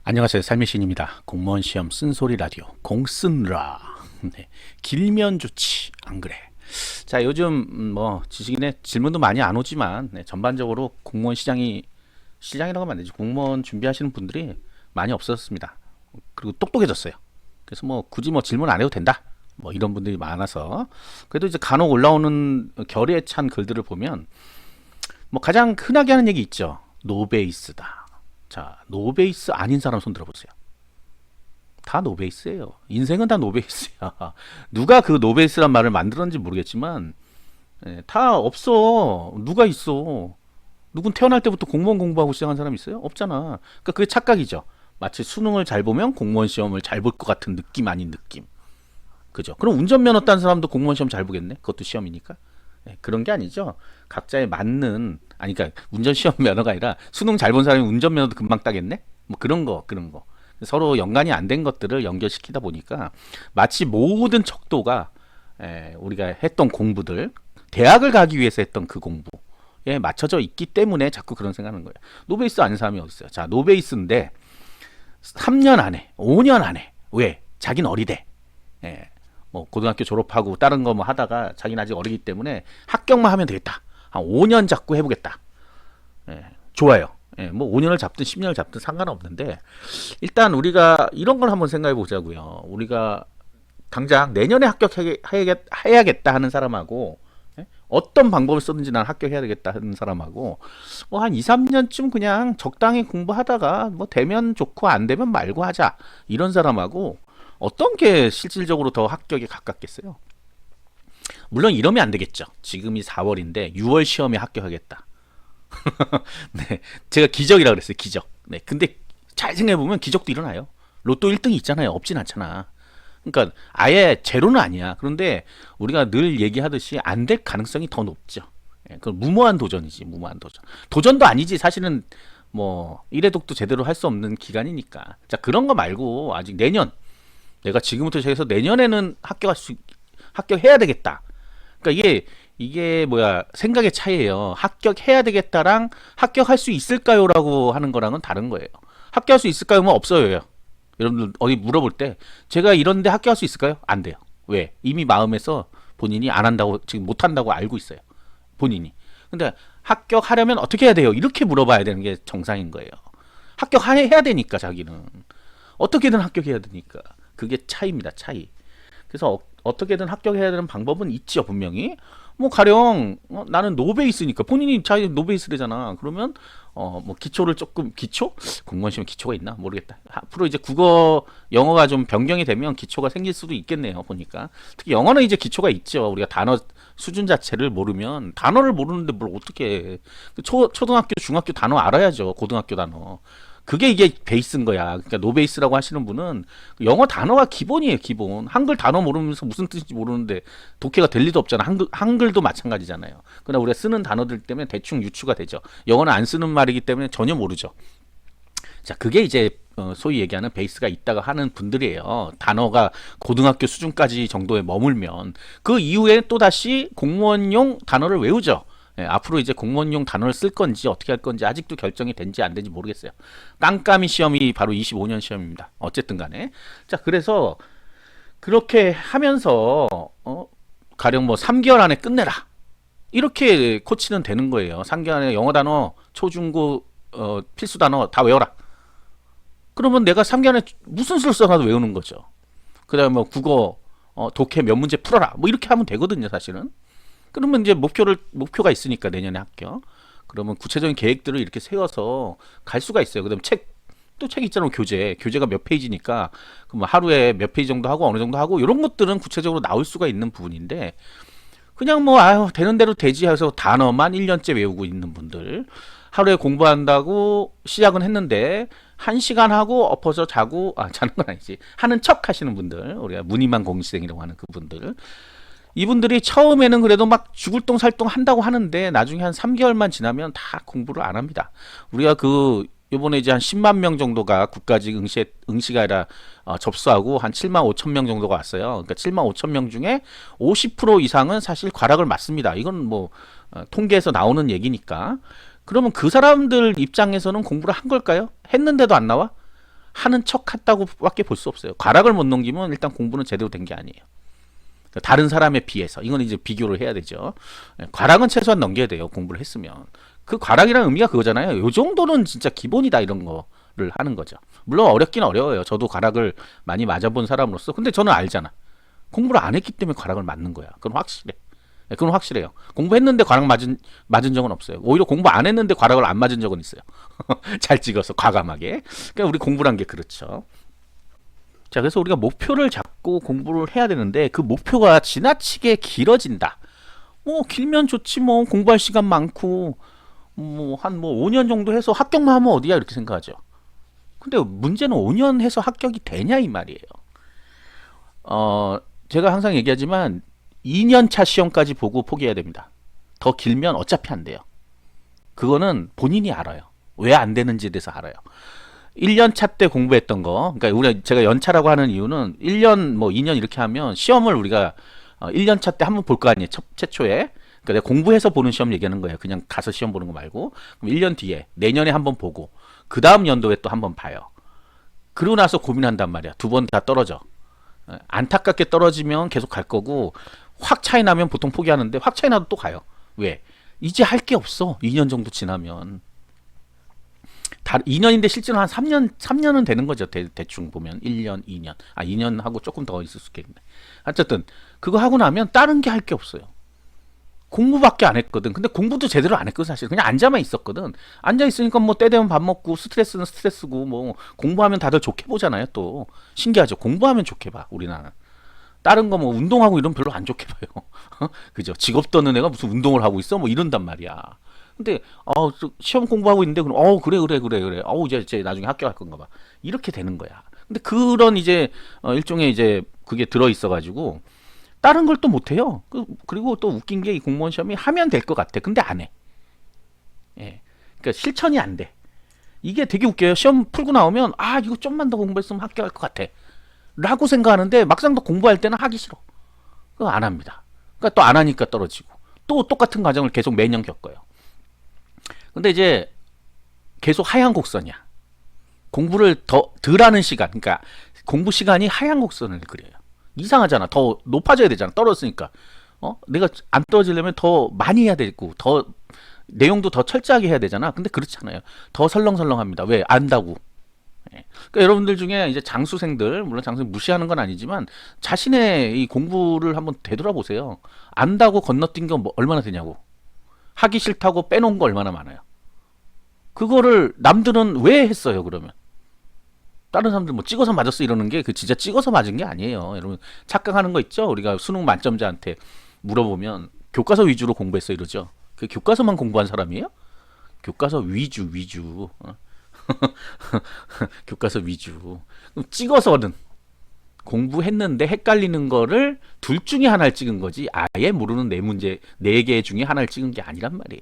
안녕하세요. 삶의 신입니다. 공무원 시험 쓴소리 라디오 공쓴라. 네. 길면 좋지 안 그래? 자, 요즘 뭐 지식인의 질문도 많이 안 오지만 전반적으로 공무원 시장이라고 하면 안 되지. 공무원 준비하시는 분들이 많이 없어졌습니다. 그리고 똑똑해졌어요. 그래서 뭐 굳이 뭐 질문 안 해도 된다. 뭐 이런 분들이 많아서 그래도 이제 간혹 올라오는 결의에 찬 글들을 보면 뭐 가장 흔하게 하는 얘기 있죠. 노베이스다. 자, 노베이스 아닌 사람 손 들어보세요. 다 노베이스예요. 인생은 다 노베이스야. 누가 그 노베이스란 말을 만들었는지 모르겠지만 다 없어. 누가 있어? 누군 태어날 때부터 공무원 공부하고 시작한 사람 있어요? 없잖아. 그러니까 그게 착각이죠. 마치 수능을 잘 보면 공무원 시험을 잘 볼 것 같은 느낌 아닌 느낌. 그죠? 그럼 운전면허 딴 사람도 공무원 시험 잘 보겠네? 그것도 시험이니까. 그런 게 아니죠. 각자에 맞는, 아니, 그러니까 운전 시험 면허가 아니라 수능 잘 본 사람이 운전 면허도 금방 따겠네? 뭐 그런 거, 그런 거. 서로 연관이 안 된 것들을 연결시키다 보니까 마치 모든 척도가 우리가 했던 공부들, 대학을 가기 위해서 했던 그 공부에 맞춰져 있기 때문에 자꾸 그런 생각하는 거예요. 노베이스 아닌 사람이 어딨어요? 자, 노베이스인데 3년 안에, 5년 안에, 왜? 자기는 어리대. 예, 뭐 고등학교 졸업하고 다른 거 뭐 하다가 자기는 아직 어리기 때문에 합격만 하면 되겠다. 한 5년 잡고 해보겠다. 예, 좋아요. 예, 뭐 5년을 잡든 10년을 잡든 상관없는데 일단 우리가 이런 걸 한번 생각해 보자고요. 우리가 당장 내년에 합격해야겠다 하는 사람하고 어떤 방법을 쓰든지 난 합격해야 되겠다 하는 사람하고 뭐 한 2, 3년쯤 그냥 적당히 공부하다가 뭐 되면 좋고 안 되면 말고 하자 이런 사람하고 어떤 게 실질적으로 더 합격에 가깝겠어요? 물론 이러면 안 되겠죠. 지금이 4월인데 6월 시험에 합격하겠다. 네, 제가 기적이라고 그랬어요. 기적. 네, 근데 잘 생각해 보면 기적도 일어나요. 로또 1등이 있잖아요. 없진 않잖아. 그러니까 아예 제로는 아니야. 그런데 우리가 늘 얘기하듯이 안 될 가능성이 더 높죠. 예, 그건 무모한 도전이지. 무모한 도전. 도전도 아니지. 사실은 뭐 1회독도 제대로 할 수 없는 기간이니까. 자, 그런 거 말고 아직 내년 내가 지금부터 시작해서 내년에는 합격해야 되겠다. 그러니까 이게 뭐야 생각의 차이예요. 합격해야 되겠다랑 합격할 수 있을까요라고 하는 거랑은 다른 거예요. 합격할 수 있을까요면 없어요. 여러분들 어디 물어볼 때 제가 이런데 합격할 수 있을까요? 안 돼요. 왜? 이미 마음에서 본인이 안 한다고 지금 못 한다고 알고 있어요. 본인이. 근데 합격하려면 어떻게 해야 돼요? 이렇게 물어봐야 되는 게 정상인 거예요. 합격해야 되니까 자기는 어떻게든 합격해야 되니까. 그게 차이입니다. 차이. 그래서 어떻게든 합격해야 되는 방법은 있죠. 분명히. 뭐 가령 나는 노베이스니까 본인이 자기 노베이스래잖아. 그러면 뭐 기초를 조금 기초? 공무원 시험 기초가 있나 모르겠다. 앞으로 이제 국어 영어가 좀 변경이 되면 기초가 생길 수도 있겠네요. 보니까 특히 영어는 이제 기초가 있죠. 우리가 단어 수준 자체를 모르면 단어를 모르는데 뭘 어떻게 해. 초등학교 중학교 단어 알아야죠. 고등학교 단어. 그게 이게 베이스인 거야. 그러니까 노베이스라고 하시는 분은 영어 단어가 기본이에요, 기본. 한글 단어 모르면서 무슨 뜻인지 모르는데 독해가 될 리도 없잖아. 한글도 마찬가지잖아요. 그러나 우리가 쓰는 단어들 때문에 대충 유추가 되죠. 영어는 안 쓰는 말이기 때문에 전혀 모르죠. 자, 그게 이제 소위 얘기하는 베이스가 있다가 하는 분들이에요. 단어가 고등학교 수준까지 정도에 머물면 그 이후에 또 다시 공무원용 단어를 외우죠. 예, 앞으로 이제 공무원용 단어를 쓸 건지 어떻게 할 건지 아직도 결정이 된지 안 된지 모르겠어요. 깜깜이 시험이 바로 25년 시험입니다. 어쨌든 간에. 자, 그래서 그렇게 하면서 가령 뭐 3개월 안에 끝내라. 이렇게 코치는 되는 거예요. 3개월 안에 영어 단어, 초중고 필수 단어 다 외워라. 그러면 내가 3개월 안에 무슨 수를 써놔도 외우는 거죠. 그다음에 뭐 국어, 독해 몇 문제 풀어라. 뭐 이렇게 하면 되거든요, 사실은. 그러면 이제 목표가 있으니까 내년에 합격. 그러면 구체적인 계획들을 이렇게 세워서 갈 수가 있어요. 그다음 또 책 있잖아요. 교재가 몇 페이지니까 그럼 하루에 몇 페이지 정도 하고 어느 정도 하고 이런 것들은 구체적으로 나올 수가 있는 부분인데 그냥 뭐 아유 되는 대로 되지 해서 단어만 1년째 외우고 있는 분들 하루에 공부한다고 시작은 했는데 1시간 하고 엎어서 자고 자는 건 아니지 하는 척 하시는 분들 우리가 무늬만 공시생이라고 하는 그분들 이분들이 처음에는 그래도 막 죽을 똥 살 똥 한다고 하는데 나중에 한 3개월만 지나면 다 공부를 안 합니다. 우리가 요번에 이제 한 10만 명 정도가 국가직 응시가 아니라 접수하고 한 7만 5천 명 정도가 왔어요. 그러니까 7만 5천 명 중에 50% 이상은 사실 과락을 맞습니다. 이건 뭐 통계에서 나오는 얘기니까. 그러면 그 사람들 입장에서는 공부를 한 걸까요? 했는데도 안 나와? 하는 척 했다고밖에 볼 수 없어요. 과락을 못 넘기면 일단 공부는 제대로 된 게 아니에요. 그러니까 다른 사람에 비해서 이건 이제 비교를 해야 되죠. 과락은 최소한 넘겨야 돼요. 공부를 했으면. 그 과락이라는 의미가 그거잖아요. 요 정도는 진짜 기본이다 이런 거를 하는 거죠. 물론 어렵긴 어려워요. 저도 과락을 많이 맞아본 사람으로서. 근데 저는 알잖아. 공부를 안 했기 때문에 과락을 맞는 거야. 그건 확실해. 그건 확실해요. 공부했는데 과락 맞은 적은 없어요. 오히려 공부 안 했는데 과락을 안 맞은 적은 있어요. 잘 찍어서 과감하게. 그러니까 우리 공부란 게 그렇죠. 자, 그래서 우리가 목표를 잡고 공부를 해야 되는데 그 목표가 지나치게 길어진다. 뭐 길면 좋지 뭐 공부할 시간 많고 뭐 한 뭐 5년 정도 해서 합격만 하면 어디야 이렇게 생각하죠. 근데 문제는 5년 해서 합격이 되냐 이 말이에요. 제가 항상 얘기하지만 2년 차 시험까지 보고 포기해야 됩니다. 더 길면 어차피 안 돼요. 그거는 본인이 알아요. 왜 안 되는지에 대해서 알아요. 1년 차 때 공부했던 거, 그러니까 제가 연차라고 하는 이유는 1년 뭐 2년 이렇게 하면 시험을 우리가 1년 차 때 한번 볼 거 아니에요. 최초에. 그러니까 내가 공부해서 보는 시험 얘기하는 거예요. 그냥 가서 시험 보는 거 말고. 그럼 1년 뒤에 내년에 한번 보고 그 다음 연도에 또 한번 봐요. 그러고 나서 고민한단 말이야. 두 번 다 떨어져. 안타깝게 떨어지면 계속 갈 거고 확 차이 나면 보통 포기하는데 확 차이 나도 또 가요. 왜? 이제 할 게 없어. 2년 정도 지나면. 2년인데 실제로 한 3년은 되는 거죠. 대충 보면 1년, 2년. 2년 하고 조금 더 있을 수 있겠네. 어쨌든 그거 하고 나면 다른 게 할 게 없어요. 공부밖에 안 했거든. 근데 공부도 제대로 안 했거든 사실. 그냥 앉아만 있었거든. 앉아 있으니까 뭐 때 되면 밥 먹고 스트레스는 스트레스고 뭐 공부하면 다들 좋게 보잖아요. 또 신기하죠. 공부하면 좋게 봐 우리나라. 다른 거 뭐 운동하고 이런 별로 안 좋게 봐요. 그죠? 직업도 없는 애가 무슨 운동을 하고 있어? 뭐 이런단 말이야. 근데 시험 공부하고 있는데 그럼 그래. 이제 나중에 합격할 건가 봐. 이렇게 되는 거야. 근데 그런 이제 일종의 이제 그게 들어 있어 가지고 다른 걸 또 못 해요. 그리고 또 웃긴 게 이 공무원 시험이 하면 될 것 같아. 근데 안 해. 예. 그러니까 실천이 안 돼. 이게 되게 웃겨요. 시험 풀고 나오면 이거 좀만 더 공부했으면 합격할 것 같아. 라고 생각하는데 막상 또 공부할 때는 하기 싫어. 그거 안 합니다. 그러니까 또 안 하니까 떨어지고 또 똑같은 과정을 계속 매년 겪어요. 근데 이제 계속 하향 곡선이야. 공부를 덜 하는 시간, 그러니까 공부 시간이 하향 곡선을 그려요. 이상하잖아. 더 높아져야 되잖아. 떨어졌으니까. 내가 안 떨어지려면 더 많이 해야 되고, 더 내용도 더 철저하게 해야 되잖아. 근데 그렇지 않아요. 더 설렁설렁합니다. 왜? 안다고. 예. 그러니까 여러분들 중에 이제 장수생들, 물론 장수생 무시하는 건 아니지만 자신의 이 공부를 한번 되돌아보세요. 안다고 건너뛴 게 얼마나 되냐고. 하기 싫다고 빼놓은 거 얼마나 많아요. 그거를 남들은 왜 했어요, 그러면? 다른 사람들 뭐 찍어서 맞았어 이러는 게 그 진짜 찍어서 맞은 게 아니에요. 여러분 착각하는 거 있죠? 우리가 수능 만점자한테 물어보면 교과서 위주로 공부했어 이러죠. 그 교과서만 공부한 사람이에요? 교과서 위주. 교과서 위주. 그럼 찍어서는 공부했는데 헷갈리는 거를 둘 중에 하나를 찍은 거지 아예 모르는 네 문제 네 개 중에 하나를 찍은 게 아니란 말이에요.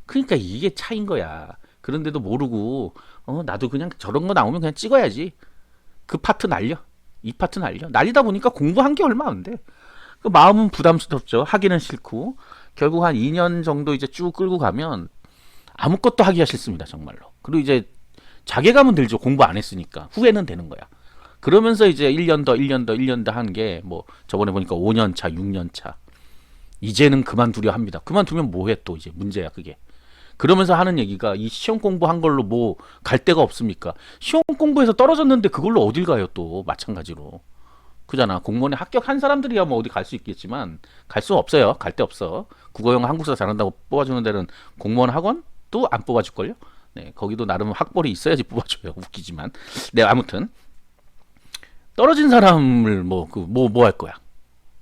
그러니까 이게 차인 거야. 그런데도 모르고 나도 그냥 저런 거 나오면 그냥 찍어야지. 그 파트 날려. 이 파트 날려. 날리다 보니까 공부한 게 얼마 안 돼. 그 마음은 부담스럽죠. 하기는 싫고 결국 한 2년 정도 이제 쭉 끌고 가면 아무것도 하기가 싫습니다. 정말로. 그리고 이제 자괴감은 들죠. 공부 안 했으니까. 후회는 되는 거야. 그러면서 이제 1년 더 한 게 뭐 저번에 보니까 5년 차, 6년 차. 이제는 그만두려 합니다. 그만두면 뭐해 또 이제 문제야 그게. 그러면서 하는 얘기가 이 시험 공부한 걸로 뭐 갈 데가 없습니까? 시험 공부해서 떨어졌는데 그걸로 어딜 가요 또 마찬가지로. 그잖아. 공무원에 합격한 사람들이야 뭐 어디 갈 수 있겠지만 갈 수 없어요. 갈 데 없어. 국어영 한국사 잘한다고 뽑아주는 데는 공무원 학원도 안 뽑아줄걸요? 네, 거기도 나름 학벌이 있어야지 뽑아줘요. 웃기지만. 네, 아무튼 떨어진 사람을 뭐 할 거야.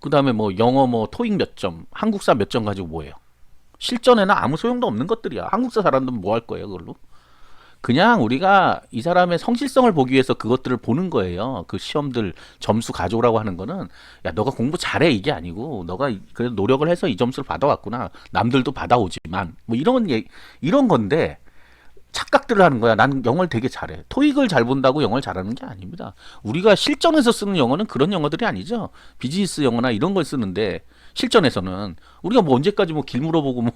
그 다음에 뭐 영어 뭐 토익 몇 점, 한국사 몇 점 가지고 뭐해요? 실전에는 아무 소용도 없는 것들이야. 한국사 잘한다면 뭐 할 거예요, 그걸로? 그냥 우리가 이 사람의 성실성을 보기 위해서 그것들을 보는 거예요. 그 시험들 점수 가져오라고 하는 거는 야, 너가 공부 잘해 이게 아니고 너가 그래도 노력을 해서 이 점수를 받아왔구나. 남들도 받아오지만 뭐 이런 건데 착각들을 하는 거야. 난 영어를 되게 잘해. 토익을 잘 본다고 영어를 잘하는 게 아닙니다. 우리가 실전에서 쓰는 영어는 그런 영어들이 아니죠. 비즈니스 영어나 이런 걸 쓰는데 실전에서는 우리가 뭐 언제까지 뭐 길 물어보고 뭐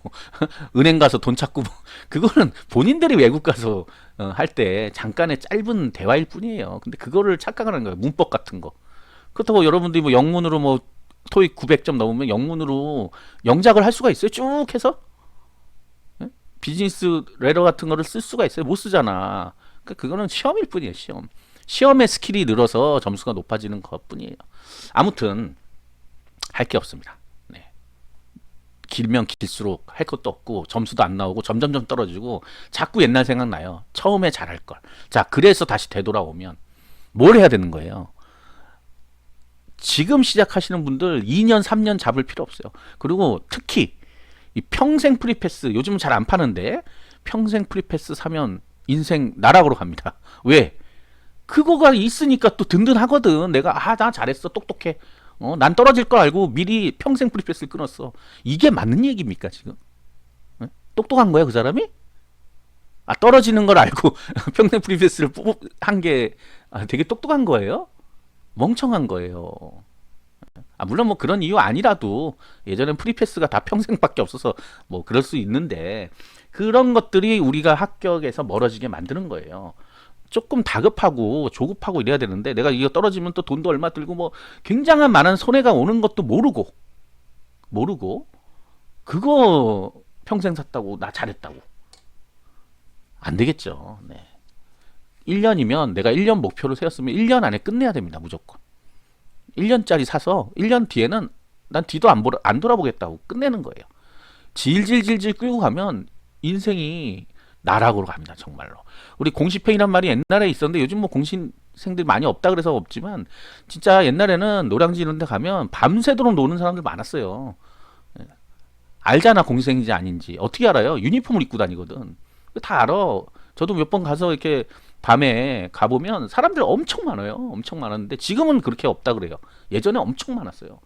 은행 가서 돈 찾고 뭐 그거는 본인들이 외국 가서 할 때 잠깐의 짧은 대화일 뿐이에요. 근데 그거를 착각하는 거예요. 문법 같은 거. 그렇다고 여러분들이 뭐 영문으로 뭐 토익 900점 넘으면 영문으로 영작을 할 수가 있어요? 쭉 해서? 예? 비즈니스 레터 같은 거를 쓸 수가 있어요? 못 쓰잖아. 그러니까 그거는 시험일 뿐이에요, 시험. 시험의 스킬이 늘어서 점수가 높아지는 것 뿐이에요. 아무튼 할 게 없습니다. 네. 길면 길수록 할 것도 없고 점수도 안 나오고 점점점 떨어지고 자꾸 옛날 생각나요. 처음에 잘할 걸. 자, 그래서 다시 되돌아오면 뭘 해야 되는 거예요? 지금 시작하시는 분들 2년, 3년 잡을 필요 없어요. 그리고 특히 이 평생 프리패스 요즘은 잘 안 파는데 평생 프리패스 사면 인생 나락으로 갑니다. 왜? 그거가 있으니까 또 든든하거든. 내가 나 잘했어. 똑똑해. 난 떨어질 걸 알고 미리 평생 프리패스를 끊었어. 이게 맞는 얘기입니까, 지금? 예? 똑똑한 거야, 그 사람이? 떨어지는 걸 알고 평생 프리패스를 한 게 되게 똑똑한 거예요? 멍청한 거예요. 물론 뭐 그런 이유 아니라도 예전엔 프리패스가 다 평생밖에 없어서 뭐 그럴 수 있는데 그런 것들이 우리가 합격에서 멀어지게 만드는 거예요. 조금 다급하고 조급하고 이래야 되는데 내가 이거 떨어지면 또 돈도 얼마 들고 뭐 굉장한 많은 손해가 오는 것도 모르고 그거 평생 샀다고 나 잘했다고 안 되겠죠. 네. 1년이면 내가 1년 목표를 세웠으면 1년 안에 끝내야 됩니다. 무조건. 1년짜리 사서 1년 뒤에는 난 뒤도 안 돌아보겠다고 끝내는 거예요. 질질질질 끌고 가면 인생이 나락으로 갑니다. 정말로. 우리 공시팽이란 말이 옛날에 있었는데 요즘 뭐 공시생들이 많이 없다 그래서 없지만 진짜 옛날에는 노량진 이런 데 가면 밤새도록 노는 사람들 많았어요. 알잖아, 공시생인지 아닌지. 어떻게 알아요? 유니폼을 입고 다니거든. 다 알아. 저도 몇 번 가서 이렇게 밤에 가보면 사람들 엄청 많아요. 엄청 많았는데 지금은 그렇게 없다 그래요. 예전에 엄청 많았어요.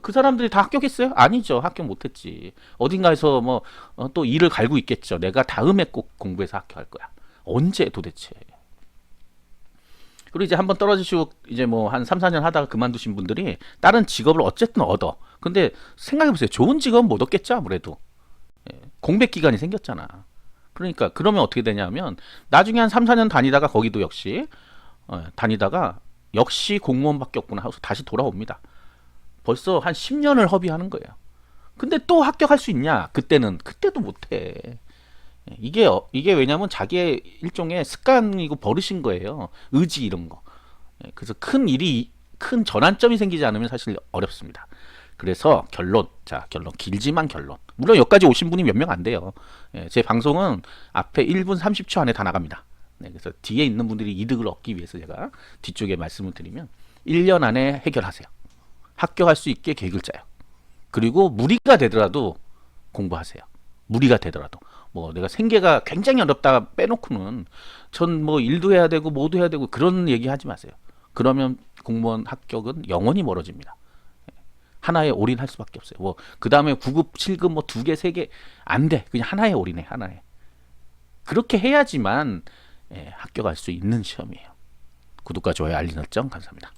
그 사람들이 다 합격했어요? 아니죠. 합격 못했지. 어딘가에서 뭐 또 일을 갈고 있겠죠. 내가 다음에 꼭 공부해서 합격할 거야. 언제 도대체? 그리고 이제 한번 떨어지시고 이제 뭐 한 3, 4년 하다가 그만두신 분들이 다른 직업을 어쨌든 얻어. 근데 생각해보세요. 좋은 직업은 못 얻겠죠, 아무래도. 공백 기간이 생겼잖아. 그러니까 그러면 어떻게 되냐면 나중에 한 3, 4년 다니다가 거기도 역시 다니다가 역시 공무원밖에 없구나 하고서 다시 돌아옵니다. 벌써 한 10년을 허비하는 거예요. 근데 또 합격할 수 있냐? 그때도 못해. 이게 왜냐면 자기의 일종의 습관이고 버릇인 거예요. 의지 이런 거. 그래서 큰 전환점이 생기지 않으면 사실 어렵습니다. 그래서 결론 길지만 결론. 물론 여기까지 오신 분이 몇 명 안 돼요. 제 방송은 앞에 1분 30초 안에 다 나갑니다. 그래서 뒤에 있는 분들이 이득을 얻기 위해서 제가 뒤쪽에 말씀을 드리면 1년 안에 해결하세요. 합격할 수 있게 계획을 짜요. 그리고 무리가 되더라도 공부하세요. 무리가 되더라도. 뭐 내가 생계가 굉장히 어렵다 빼놓고는 전 뭐 일도 해야 되고 뭐도 해야 되고 그런 얘기 하지 마세요. 그러면 공무원 합격은 영원히 멀어집니다. 하나에 올인할 수밖에 없어요. 뭐 그 다음에 9급, 7급 뭐 2개, 3개 안 돼. 그냥 하나에 올인해. 하나에. 그렇게 해야지만 합격할 수 있는 시험이에요. 구독과 좋아요, 알림 설정 감사합니다.